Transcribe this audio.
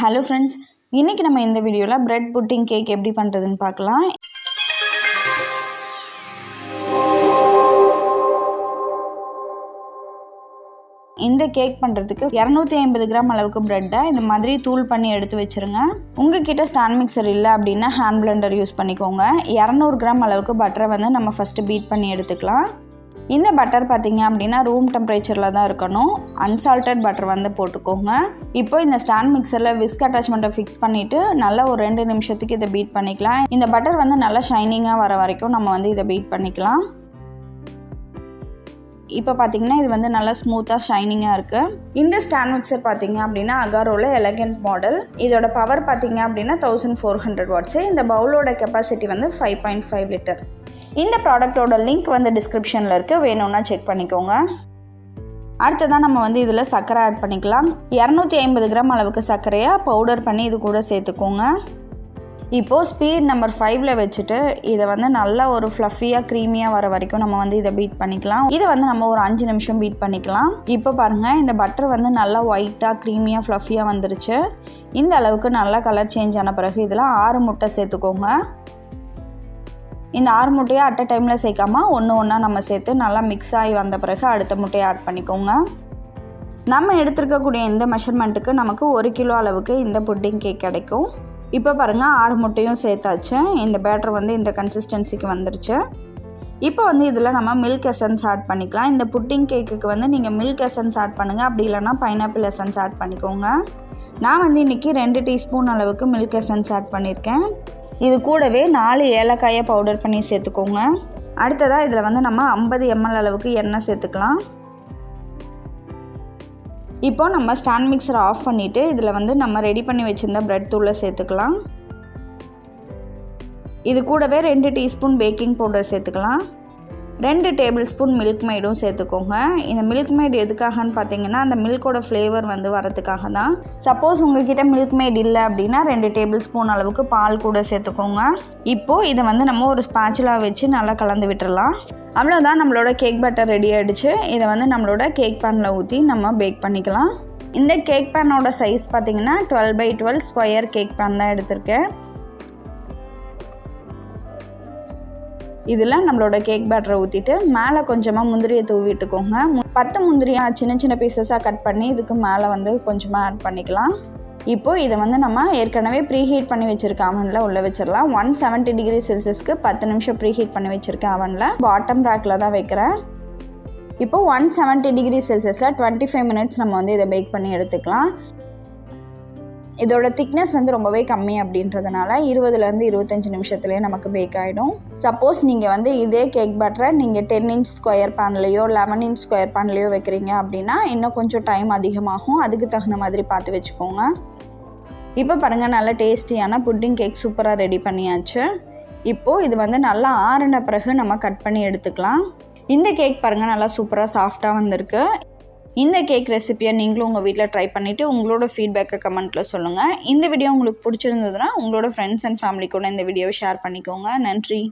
Hello friends, இன்றைக்கி நம்ம இந்த வீடியோவில் பிரெட் புட்டிங் கேக் எப்படி பண்ணுறதுன்னு பார்க்கலாம். இந்த கேக் பண்ணுறதுக்கு 250 கிராம் அளவுக்கு ப்ரெட்டை இந்த மாதிரி தூள் பண்ணி எடுத்து வச்சுருங்க. உங்ககிட்ட ஸ்டாண்ட் மிக்சர் இல்லை அப்படின்னா ஹேண்ட் பிளெண்டர் யூஸ் பண்ணிக்கோங்க. 200 கிராம் அளவுக்கு பட்டரை வந்து நம்ம ஃபஸ்ட்டு பீட் பண்ணி எடுத்துக்கலாம். இந்த பட்டர் பார்த்திங்க அப்படின்னா ரூம் டெம்பரேச்சரில் தான் இருக்கணும். அன்சால்டட் பட்டர் வந்து போட்டுக்கோங்க. இப்போ இந்த ஸ்டாண்ட் மிக்சரில் விஸ்க் அட்டாச்மெண்ட்டை ஃபிக்ஸ் பண்ணிவிட்டு நல்லா ஒரு 2 நிமிஷத்துக்கு இதை பீட் பண்ணிக்கலாம். இந்த பட்டர் வந்து நல்லா ஷைனிங்காக வர வரைக்கும் நம்ம வந்து இதை பீட் பண்ணிக்கலாம். இப்போ பார்த்திங்கன்னா இது வந்து நல்லா ஸ்மூத்தாக ஷைனிங்காக இருக்குது. இந்த ஸ்டாண்ட் மிக்சர் பார்த்திங்க அப்படின்னா அகாரோவில் எலகண்ட் மாடல். இதோட பவர் பார்த்திங்க அப்படின்னா 1400 வாட்ஸு. இந்த பவுலோட கெப்பாசிட்டி வந்து 5.5 லிட்டர். இந்த ப்ராடக்டோட லிங்க் வந்து டிஸ்கிரிப்ஷனில் இருக்குது, வேணும்னா செக் பண்ணிக்கோங்க. அடுத்ததான் நம்ம வந்து இதில் சர்க்கரை ஆட் பண்ணிக்கலாம். 250 கிராம் அளவுக்கு சர்க்கரையை பவுடர் பண்ணி இது கூட சேர்த்துக்கோங்க. இப்போது ஸ்பீட் நம்பர் 5ல் வச்சுட்டு இதை வந்து நல்லா ஒரு ஃப்ளஃபியாக க்ரீமியாக வர வரைக்கும் நம்ம வந்து இதை பீட் பண்ணிக்கலாம். இதை வந்து நம்ம ஒரு 5 நிமிஷம் பீட் பண்ணிக்கலாம். இப்போ பாருங்கள், இந்த பட்டர் வந்து நல்லா ஒயிட்டாக க்ரீமியாக ஃப்ளஃபியாக வந்துருச்சு. இந்த அளவுக்கு நல்லா கலர் சேஞ்ச் ஆன பிறகு இதில் 6 முட்டை சேர்த்துக்கோங்க. இந்த 6 முட்டையை அட் அ டைமில் சேர்க்காம ஒன்றா நம்ம சேர்த்து நல்லா மிக்ஸ் ஆகி வந்த பிறகு அடுத்த முட்டையை ஆட் பண்ணிக்கோங்க. நம்ம எடுத்துருக்கக்கூடிய இந்த மெஷர்மெண்ட்டுக்கு நமக்கு 1 கிலோ அளவுக்கு இந்த புட்டிங் கேக் கிடைக்கும். இப்போ பாருங்கள், 6 முட்டையும் சேர்த்தாச்சு. இந்த பேட்டர் வந்து இந்த கன்சிஸ்டன்சிக்கு வந்துருச்சு. இப்போ வந்து இதில் நம்ம மில்க் எசன்ஸ் ஆட் பண்ணிக்கலாம். இந்த புட்டிங் கேக்குக்கு வந்து நீங்கள் மில்க் எசன்ஸ் ஆட் பண்ணுங்கள், அப்படி இல்லைனா பைனாப்பிள் எசன்ஸ் ஆட் பண்ணிக்கோங்க. நான் வந்து இன்றைக்கி 2 டீஸ்பூன் அளவுக்கு மில்க் எசன்ஸ் ஆட் பண்ணியிருக்கேன். இது கூடவே 4 ஏலக்காயை பவுடர் பண்ணி சேர்த்துக்கோங்க. அடுத்ததாக இதில் வந்து நம்ம 50 ml அளவுக்கு எண்ணெய் சேர்த்துக்கலாம். இப்போது நம்ம ஸ்டாண்ட் மிக்சரை ஆஃப் பண்ணிவிட்டு இதில் வந்து நம்ம ரெடி பண்ணி வச்சுருந்த ப்ரெட் தூளை சேர்த்துக்கலாம். இது கூடவே 2 டீஸ்பூன் பேக்கிங் பவுடர் சேர்த்துக்கலாம். 2 டேபிள் ஸ்பூன் மில்க் மெய்டும் சேர்த்துக்கோங்க. இந்த மில்க் மெய்டு எதுக்காகன்னு பார்த்தீங்கன்னா அந்த மில்கோட ஃப்ளேவர் வந்து வரதுக்காக தான். சப்போஸ் உங்கள்கிட்ட மில்க் மெய்டு இல்லை அப்படின்னா 2 டேபிள் ஸ்பூன் அளவுக்கு பால் கூட சேர்த்துக்கோங்க. இப்போது இதை வந்து நம்ம ஒரு ஸ்பாச்சுலா வச்சு நல்லா கலந்து விட்டுறலாம். அவ்வளோதான், நம்மளோட கேக் பேட்டர் ரெடி ஆகிடுச்சு. இதை வந்து நம்மளோட கேக் பேனில் ஊற்றி நம்ம பேக் பண்ணிக்கலாம். இந்த கேக் பேனோட சைஸ் பார்த்திங்கன்னா 12x12 ஸ்கொயர் கேக் பேன் தான் எடுத்திருக்கேன். இதில் நம்மளோட கேக் பேட்டரை ஊற்றிட்டு மேலே கொஞ்சமாக முந்திரியை தூவிட்டுக்கோங்க. 10 முந்திரியாக சின்ன சின்ன பீசஸாக கட் பண்ணி இதுக்கு மேலே வந்து கொஞ்சமாக ஆட் பண்ணிக்கலாம். இப்போது இதை வந்து நம்ம ஏற்கனவே ப்ரீஹீட் பண்ணி வச்சுருக்க அவனில் உள்ளே வச்சிடலாம். 170 டிகிரி செல்சியஸ்க்கு 10 நிமிஷம் ப்ரீஹீட் பண்ணி வச்சுருக்க அவனில் பாட்டம் ரேக்கில் தான் வைக்கிறேன். இப்போது 170 டிகிரி செல்சியஸில் 25 மினிட்ஸ் நம்ம வந்து இதை பேக் பண்ணி எடுத்துக்கலாம். இதோட திக்னஸ் வந்து ரொம்பவே கம்மி அப்படின்றதுனால 20லேருந்து 25 நிமிஷத்துலேயே நமக்கு பேக் ஆகிடும். சப்போஸ் நீங்கள் வந்து இதே கேக் பேட்டரை நீங்கள் 10 இன்ச் ஸ்கொயர் பேன்லேயோ 11 இன்ச் ஸ்கொயர் பேன்லேயோ வைக்கிறீங்க அப்படின்னா இன்னும் கொஞ்சம் டைம் அதிகமாகும். அதுக்கு தகுந்த மாதிரி பார்த்து வச்சுக்கோங்க. இப்போ பாருங்கள், நல்ல டேஸ்டியான புட்டிங் கேக் சூப்பராக ரெடி பண்ணியாச்சு. இப்போது இது வந்து நல்லா ஆறின பிறகு நம்ம கட் பண்ணி எடுத்துக்கலாம். இந்த கேக் பாருங்கள், நல்லா சூப்பராக சாஃப்டாக வந்திருக்கு. இந்த கேக் ரெசிபியை நீங்களும் உங்கள் வீட்டில் ட்ரை பண்ணிவிட்டு உங்களோட ஃபீட்பேக்கை கமெண்ட்டில் சொல்லுங்கள். இந்த வீடியோ உங்களுக்கு பிடிச்சிருந்ததுன்னா உங்களோட ஃப்ரெண்ட்ஸ் அண்ட் ஃபேமிலி கூட இந்த வீடியோவை ஷேர் பண்ணிக்கோங்க. நன்றி.